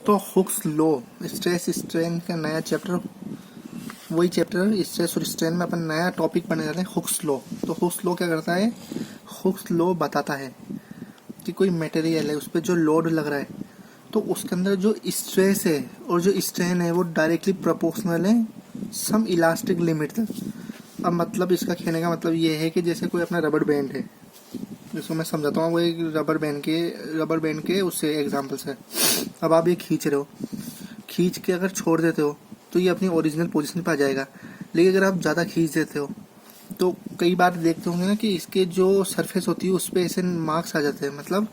तो Hooke's law, stress strain का नया चैप्टर, वही चैप्टर स्ट्रेस और स्ट्रेन में अपन नया टॉपिक पढ़ने जा रहे हैं, हुक्स लॉ। तो हुक्स लॉ क्या करता है? हुक्स लॉ बताता है कि कोई मटेरियल है, उस पर जो लोड लग रहा है तो उसके अंदर जो स्ट्रेस है और जो स्ट्रेन है वो डायरेक्टली प्रोपोर्शनल है सम इलास्टिक लिमिट तक। अब मतलब इसका कहने का मतलब ये है कि जैसे कोई अपना रबर बैंड है, जिसको मैं समझाता हूँ, वो एक रबर बैंड के उससे एग्जाम्पल से। अब आप ये खींच रहे हो, खींच के अगर छोड़ देते हो तो ये अपनी ओरिजिनल पोजीशन पर आ जाएगा। लेकिन अगर आप ज़्यादा खींच देते हो तो कई बार देखते होंगे ना कि इसके जो सरफेस होती है उस पर ऐसे मार्क्स आ जाते हैं, मतलब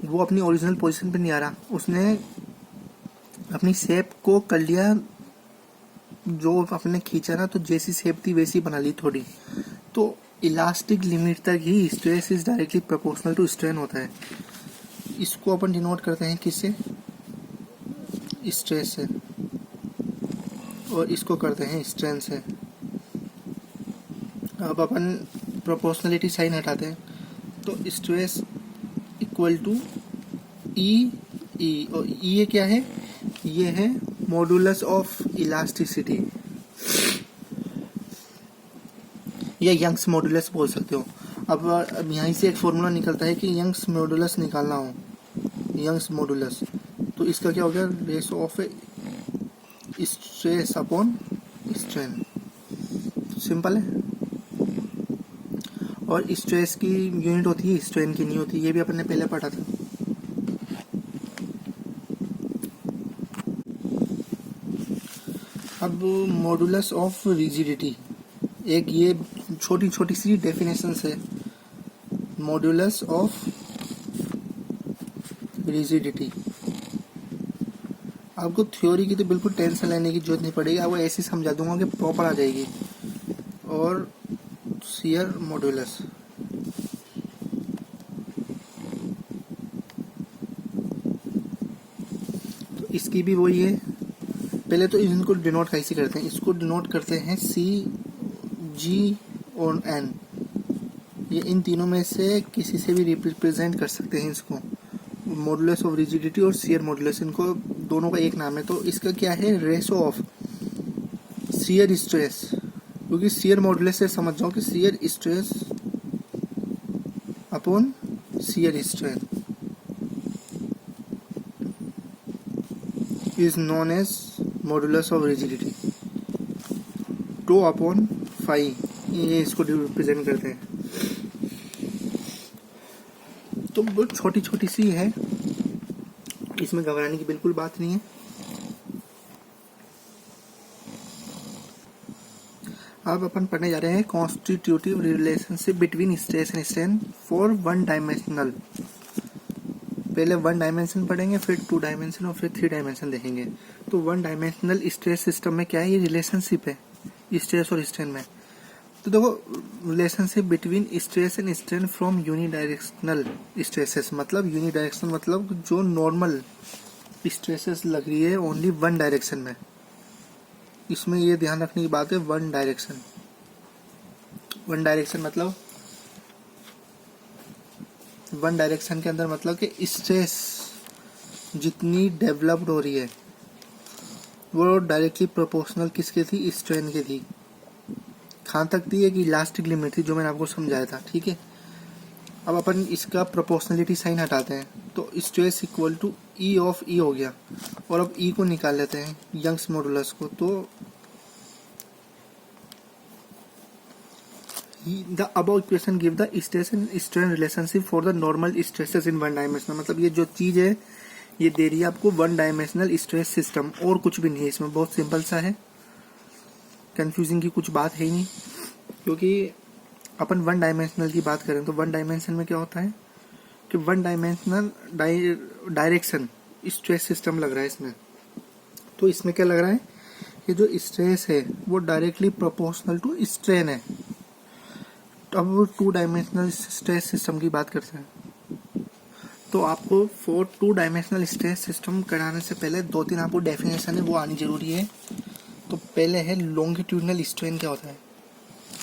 वो अपनी ओरिजिनल पोजीशन पे नहीं आ रहा, उसने अपनी शेप को कर लिया, जो अपने खींचा ना तो जैसी शेप थी वैसी बना ली थोड़ी। तो इलास्टिक लिमिट तक ही stress is directly proportional to strain होता है। इसको अपन डिनोट करते हैं किससे? स्ट्रेस से, और इसको करते हैं स्ट्रेन से। अब अपन प्रोपोर्शनलिटी साइन हटाते हैं तो स्ट्रेस इक्वल टू ई, और ये क्या है? ये है मॉडुलस ऑफ इलास्टिसिटी, या यंग्स मॉडुलस बोल सकते हो। अब यहाँ से एक फॉर्मूला निकलता है कि यंग्स मॉडुलस निकालना हो, यंग्स मॉडुलस, तो इसका क्या हो गया? Ratio of stress upon strain. Simple है। और स्ट्रेस की यूनिट होती है, स्ट्रेन की नहीं होती, ये भी अपन ने पहले पढ़ा था। अब मॉडुलस ऑफ रिजिडिटी, एक ये छोटी छोटी सी डेफिनेशन है, मॉडुलस ऑफ रिजिडिटी। आपको थ्योरी की तो बिल्कुल टेंशन लेने की जरूरत नहीं पड़ेगी, आपको ऐसे समझा दूंगा कि प्रॉपर आ जाएगी। और शियर मॉडुलस, तो इसकी भी वही है। पहले तो इनको डिनोट कैसे करते हैं? इसको डिनोट करते हैं सी, जी और एन। ये इन तीनों में से किसी से भी रिप्रेजेंट कर सकते हैं इसको, मॉडुलस ऑफ रिजिडिटी और शियर मॉडुलस, इनको दोनों का एक नाम है। तो इसका क्या है? रेशो ऑफ शियर स्ट्रेस, क्योंकि शियर मॉडुलस से समझ जाओ कि shear stress upon shear strain is known as modulus of rigidity. Tau upon phi, ये इसको रिप्रेजेंट करते हैं। तो बहुत छोटी छोटी सी है, इसमें घबराने की बिल्कुल बात नहीं है। अब अपन पढ़ने जा रहे हैं constitutive relationship between stress and strain for one dimensional. पहले वन डायमेंशन पढ़ेंगे, फिर टू डायमेंशन और फिर थ्री डायमेंशन देखेंगे। तो वन डायमेंशनल स्ट्रेस सिस्टम में क्या है? ये रिलेशनशिप है स्ट्रेस और स्ट्रेन में। तो देखो, relationship between stress and strain from unidirectional stresses, मतलब यूनिडायरेक्शनल मतलब जो नॉर्मल स्ट्रेसेस लग रही है ओनली वन डायरेक्शन में। इसमें ये ध्यान रखने की बात है, वन डायरेक्शन। वन डायरेक्शन मतलब, वन डायरेक्शन के अंदर मतलब कि स्ट्रेस जितनी डेवलप्ड हो रही है वो डायरेक्टली प्रोपोर्शनल किसके थी? स्ट्रेन के थी। कहाँ तक थी? एक इलास्टिक लिमिट थी जो मैंने आपको समझाया था, ठीक है। अब अपन इसका प्रोपोर्शनलिटी साइन हटाते हैं तो stress equal to E of E हो गया, और अब ई को निकाल लेते हैं, यंग्स मॉडुलस को। तो the above equation give the stress and strain relationship for the normal stresses in one dimensional. मतलब ये जो चीज है ये दे रही है आपको वन डायमेंशनल स्ट्रेस सिस्टम, और कुछ भी नहीं है इसमें, बहुत सिंपल सा है, कंफ्यूजिंग की कुछ बात है ही नहीं। क्योंकि अपन वन डायमेंशनल की बात करें तो वन डायमेंशन में क्या होता है कि one dimensional direction stress system लग रहा है इसमें। तो इसमें क्या लग रहा है कि जो स्ट्रेस है वो डायरेक्टली प्रोपोर्शनल टू स्ट्रेन है। तो अब टू डायमेंशनल स्ट्रेस सिस्टम की बात करते हैं, तो आपको for two dimensional stress system कराने से पहले दो तीन आपको डेफिनेशन है वो आनी जरूरी है। तो पहले है लॉन्गिट्यूडनल स्ट्रेन क्या होता है,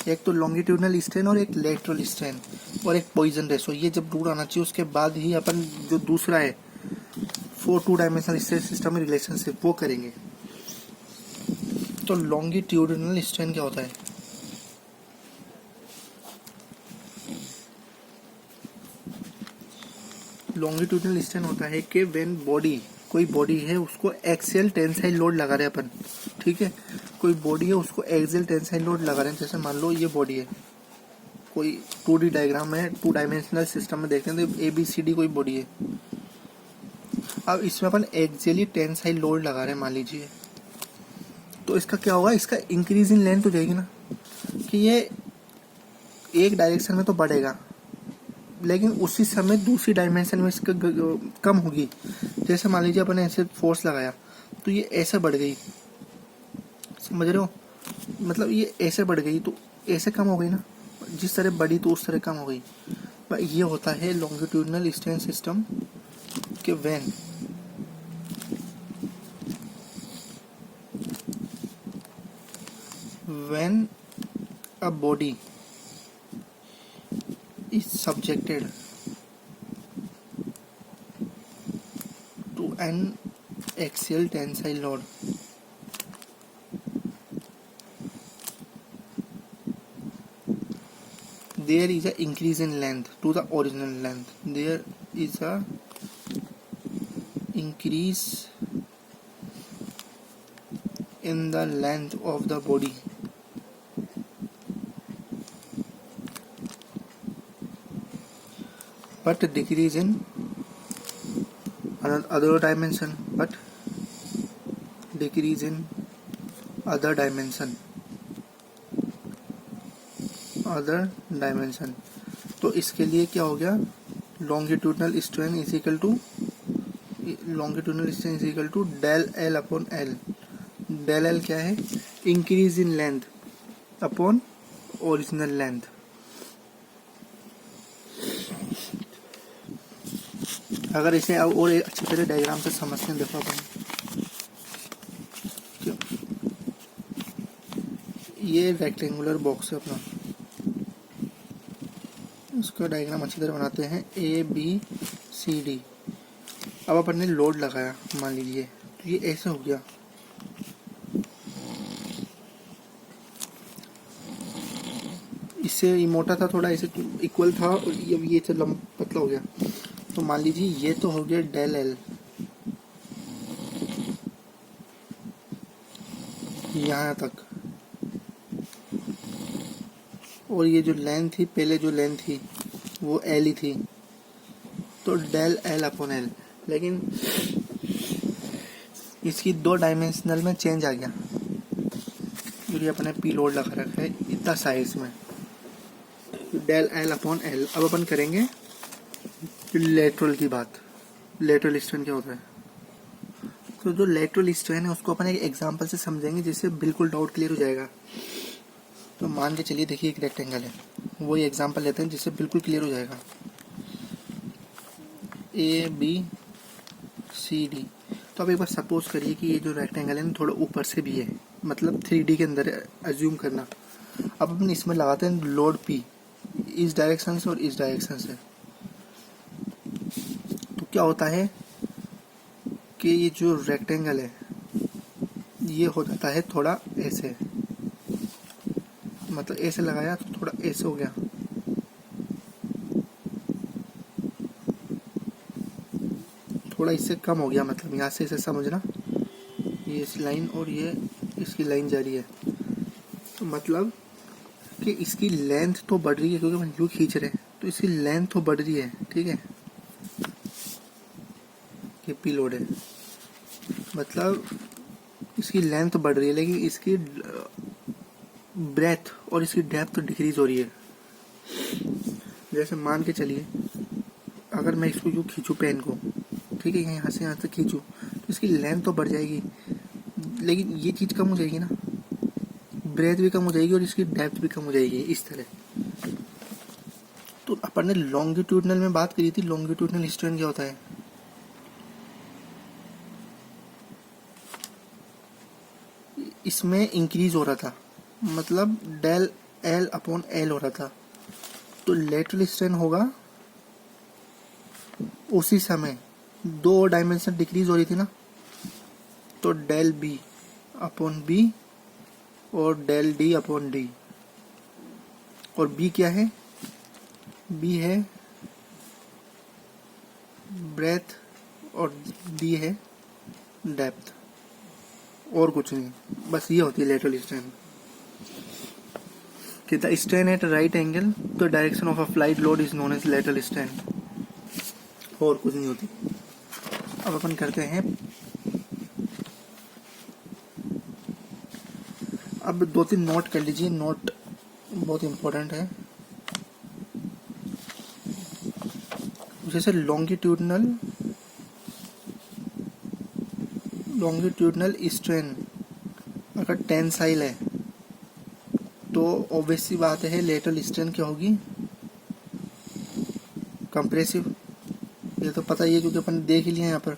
एक तो लॉन्गिट्यूडनल स्ट्रेन और एक लेटरल स्ट्रेन, और एक पॉइजन रेशो। ये जब रूल आना चाहिए उसके बाद ही अपन जो दूसरा है four two dimensional stress system में रिलेशनशिप वो करेंगे। तो लॉन्गिट्यूडिनल स्ट्रेन क्या होता है? लॉन्गिट्यूडिनल स्ट्रेन होता है कि व्हेन बॉडी, कोई बॉडी है उसको एक्सियल टेंसाइल लोड लगा रहे हैं अपन, ठीक है, कोई बॉडी है उसको एक्सियल टेंसाइल लोड लगा रहे हैं। जैसे मान लो ये बॉडी है, कोई 2D डायग्राम है, टू डायमेंशनल सिस्टम में देखते हैं तो ABCD कोई बॉडी है। अब इसमें अपन एक्सियली टेंसाइल लोड लगा रहे हैं मान लीजिए, तो इसका क्या होगा, इसका इंक्रीज इन लेंथ हो जाएगी ना, कि ये एक डायरेक्शन में तो बढ़ेगा लेकिन उसी समय दूसरी डायमेंशन में इसका कम होगी। जैसे मान लीजिए अपन ऐसे फोर्स लगाया तो ये ऐसे बढ़ गई, समझ रहे हो, मतलब ये ऐसे बढ़ गई तो ऐसे कम हो गई ना, जिस तरह बढ़ी तो उस तरह कम हो गई। ये होता है लॉन्गिट्यूडिनल स्ट्रेन सिस्टम के when a body is subjected to an axial tensile load, there is a increase in length to the original length. There is a increase in the length of the body but decrease in other dimension, but decrease in other dimension. तो इसके लिए क्या हो गया, longitudinal strain is equal to del L upon L. Del L क्या है, increase in length upon original length. अगर इसे और अच्छी तरह डायग्राम से समझते हैं, देखो अपन ये रेक्टेंगुलर बॉक्स है अपना, इसका डायग्राम अच्छी तरह बनाते हैं, ABCD। अब अपन ने लोड लगाया मान लीजिए, तो ये ऐसे हो गया, इससे ये मोटा था थोड़ा, ऐसे इक्वल था, और ये से पतला हो गया। तो मान लीजिए ये तो हो गया डेल एल यहाँ तक, और ये जो लेंथ थी, पहले जो लेंथ थी वो एल ही थी, तो डेल एल अपॉन एल। लेकिन इसकी दो डायमेंशनल में चेंज आ गया, जो अपने पी लोड लगा रखा है इतना साइज में, डेल एल अपॉन एल। अब अपन करेंगे लेटरल की बात। लेटरल स्ट्रेन क्या होता है, तो जो लेटरल स्ट्रेन है उसको अपन एक एग्जांपल से समझेंगे जिससे बिल्कुल डाउट क्लियर हो जाएगा। तो मान के चलिए, देखिए एक रेक्टेंगल है, वही एग्जांपल लेते हैं जिससे बिल्कुल क्लियर हो जाएगा। ABCD। तो अब एक बार सपोज करिए कि ये जो रेक्टेंगल है ना थोड़ा ऊपर से भी है, मतलब 3D के अंदर अज्यूम करना। अब अपन इसमें लगाते हैं लोड P, इस डायरेक्शन से और इस डायरेक्शन से। तो क्या होता है कि ये जो रेक्टेंगल है ये हो जाता है थोड़ा ऐसे, मतलब ऐसे लगाया तो थोड़ा ऐसे हो गया, थोड़ा इससे कम हो गया, मतलब यहाँ से इसे समझना, ये इस लाइन और ये इसकी लाइन जा रही है, तो मतलब कि इसकी लेंथ तो बढ़ रही है क्योंकि हम यू खींच रहे हैं, तो इसकी लेंथ तो बढ़ रही है, ठीक है, ये पी लोड है, मतलब इसकी लेंथ बढ़ रही है लेकिन इसकी ब्रेथ और इसकी डेप्थ डिक्रीज हो रही है। जैसे मान के चलिए अगर मैं इसको यूँ खींचूँ पेन को, ठीक है, यहाँ से यहाँ तक खींचूँ तो इसकी लेंथ तो बढ़ जाएगी लेकिन ये चीज़ कम हो जाएगी ना, ब्रेथ भी कम हो जाएगी और इसकी डेप्थ भी कम हो जाएगी, इस तरह। तो अपन ने लॉन्गिट्यूडनल में बात करी थी, लॉन्गिट्यूडनल स्ट्रेन क्या होता है, इसमें इंक्रीज हो रहा था, मतलब डेल एल अपॉन एल हो रहा था। तो लेटरल स्ट्रेन होगा उसी समय दो डायमेंशन डिक्रीज हो रही थी ना, तो डेल बी अपॉन बी और डेल डी अपॉन डी। और बी क्या है? बी है ब्रेथ और डी है डेप्थ, और कुछ नहीं, बस ये होती है लेटरल स्ट्रेन। कि the strain at right angle the direction of applied load is known as lateral strain, और कुछ नहीं होती। अब अपन करते हैं, अब 2-3 नोट कर लीजिए, नोट बहुत इंपॉर्टेंट है। जैसे लॉन्गिट्यूडनल स्ट्रेन अगर टेंसाइल है तो ऑब्वियस सी बात है लेटरल स्ट्रेन क्या होगी? कंप्रेसिव। ये तो पता ही है क्योंकि अपन देख ही लिया यहाँ पर।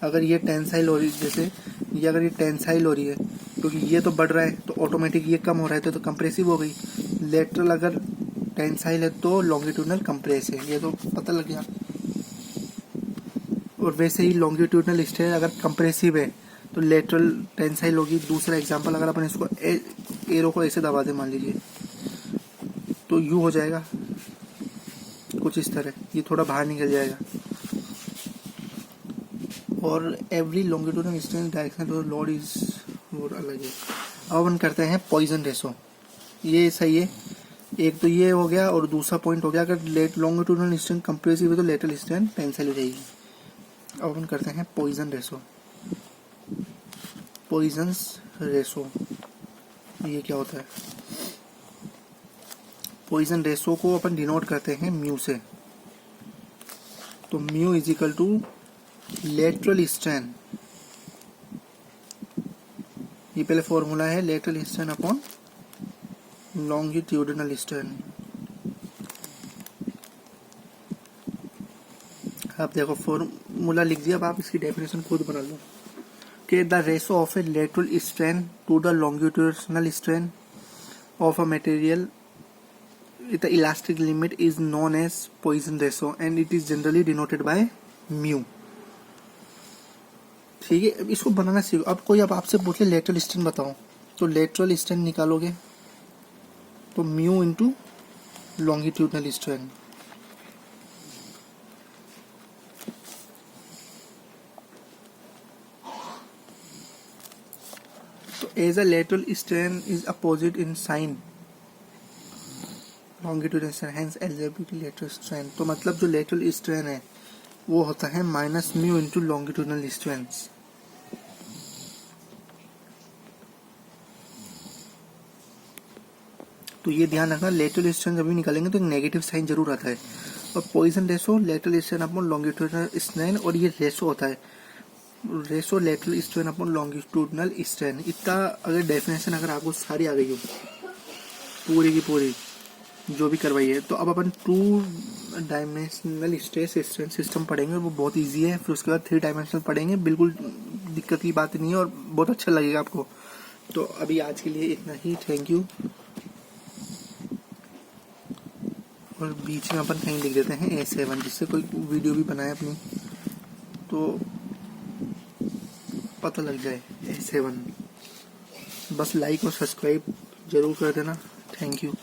अगर ये टेंसाइल हो रही है, जैसे ये अगर ये टेंसाइल हो रही है क्योंकि ये तो बढ़ रहा है तो ऑटोमेटिक ये कम हो रहा है तो कंप्रेसिव हो गई। लेटरल अगर टेंसाइल है तो लॉन्गिट्यूडनल कंप्रेस है, ये तो पता लग गया। और वैसे ही लॉन्गिट्यूडनल स्ट्रेन अगर कंप्रेसिव है तो लेटरल टेंसाइल होगी। दूसरा एग्जांपल, अगर अपन इसको एरो को ऐसे दबा दे मान लीजिए तो यू हो जाएगा कुछ इस तरह, ये थोड़ा बाहर निकल जाएगा। और every longitudinal strain direction to load is और अलग है। अब अपन करते हैं पॉइजन रेशो। ये सही है, एक तो ये हो गया और दूसरा पॉइंट हो गया अगर लॉन्गिट्यूडनल स्ट्रेन कंप्रेसिव है तो लेटरल स्ट्रेन टेंसाइल हो जाएगी। अब अपन करते हैं पॉइजन रेशो। पॉइजन्स रेशो ये क्या होता है? पॉइजन रेशो को अपन डिनोट करते हैं म्यू से। तो mu is equal to lateral strain, ये पहले फॉर्मूला है, lateral strain upon longitudinal strain. आप देखो फॉर्मूला लिख दिया, अब आप इसकी डेफिनेशन खुद बना लो कि the ratio of a lateral strain to the longitudinal strain of a material with the elastic limit is known as Poisson ratio and it is generally denoted by mu। ठीक है, अब इसको बनाना सीखो। अब कोई अब आपसे पूछ ले लेटरल स्ट्रेन बताओ, तो लेटरल स्ट्रेन निकालोगे तो म्यू इंटू लॉन्गिट्यूडनल स्ट्रेन। तो as a lateral strain is opposite in sign longitudinal strain, hence algebraic lateral strain. तो मतलब जो लेटरल स्ट्रेन है वो होता है minus mu into longitudinal strain. तो ये ध्यान रखना, लेटरल स्ट्रेन जब भी निकालेंगे तो एक नेगेटिव साइन जरूर आता है। और Poisson ratio lateral strain upon longitudinal strain, और ये रेशो होता है ratio lateral strain upon longitudinal strain. इतना अगर डेफिनेशन अगर आपको सारी आ गई हो पूरी की पूरी जो भी करवाई है, तो अब अपन 2 डायमेंशनल स्ट्रेस स्ट्रेन सिस्टम पढ़ेंगे, वो बहुत इजी है। फिर उसके बाद 3 डायमेंशनल पढ़ेंगे, बिल्कुल दिक्कत की बात नहीं है और बहुत अच्छा लगेगा आपको। तो अभी आज के लिए इतना ही, थैंक यू। और बीच में अपन कहीं लिख देते हैं A7, जिससे कोई वीडियो भी बनाए अपनी तो पता लग जाए A7। बस लाइक और सब्सक्राइब जरूर कर देना, थैंक यू।